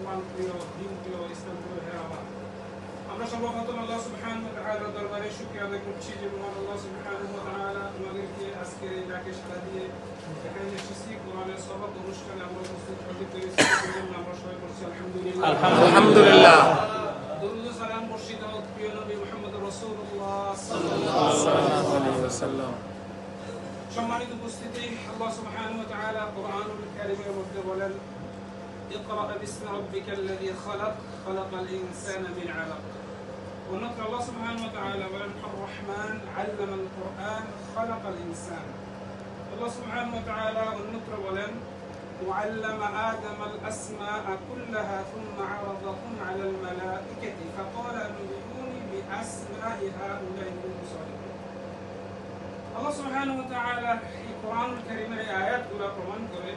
কোরআন প্রিয়, দিন প্রিয়, ইসলাম প্রিয় হে আমার, আমরা সর্বপ্রথম আল্লাহ সুবহানাহু ওয়া তাআলার দরবারে শুকরিয়া আদায় করছি যে মহান আল্লাহ সুবহানাহু ওয়া তাআলা আমাদেরকে আজকে এই ডাকে সাড়া দিয়ে এখানে এসেছি কোরআনের সবক অনুষ্ঠানে আমরা উপস্থিত হতে পেরেছি। সেজন্য আমরা সবাই বলছি আলহামদুলিল্লাহ। আলহামদুলিল্লাহ। দরুদ ও সালাম বর্ষিত হোক প্রিয় নবী মুহাম্মদ রাসূলুল্লাহ সাল্লাল্লাহু আলাইহি ওয়াসাল্লাম। সম্মানিত উপস্থিতি, আল্লাহ সুবহানাহু ওয়া তাআলা কোরআনুল কারীমের মধ্যে বলেন, ইকরা বিসমি রাব্বিকাল্লাযী খালাক, খালাকাল ইনসানা মিন আলাক। অন্যত্র আল্লাহ সুবহানাহু ওয়া তাআলা বলেন, আর-রহমান আল্লামাল কুরআন, খালাকাল ইনসান। আল্লাহ সুবহানাহু ওয়া তাআলা অন্যত্র বলেন, وعلم آدم الأسماء كلها ثم عرضهم على الملائكة فقال أنبئوني بأسماء هؤلاء إن كنتم صادقين। আল্লাহ সুবহানাহু ওয়া তাআলা এই কোরআনুল কারীমের এই আয়াতগুলো প্রমাণ করে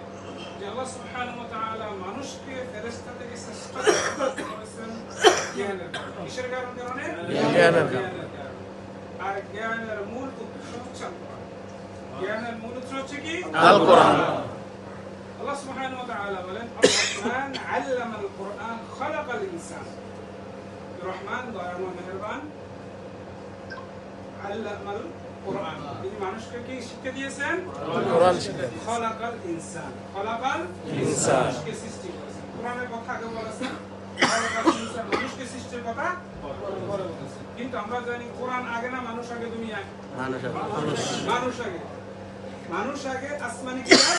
যে আল্লাহ সুবহানাহু ওয়া তাআলা মানুষকে ফেরেশতা থেকে শ্রেষ্ঠ করেছেন জ্ঞানের কারণে। কিসের কারণে? জ্ঞানের কারণে। আর জ্ঞানের মূল উৎস হচ্ছে আল কোরআন। জ্ঞানের মূল উৎস হচ্ছে কি? আল কোরআন। আল্লাহ সুবহানাহু ওয়া তাআলা বলেন, আর-রহমান আল্লামাল কুরআন, খালাকাল ইনসান। রহমান দয়াময় মেহেরবান, আল্লামাল কুরআন, তিনি মানুষকে কি শিক্ষা দিয়েছেন? কোরআন শিক্ষা। খালাকাল ইনসান, খালাকাল ইনসান, মানুষকে সৃষ্টি করেছেন। কোরআনের কথা আগে বলেছেন, খালাকাল ইনসান, মানুষকে সৃষ্টির কথা পরে বলেছেন। কিন্তু আমরা জানি কোরআন আগে না মানুষ আগে দুনিয়ায়? মানুষ আগে। মানুষ আগে আসমানি কিতাব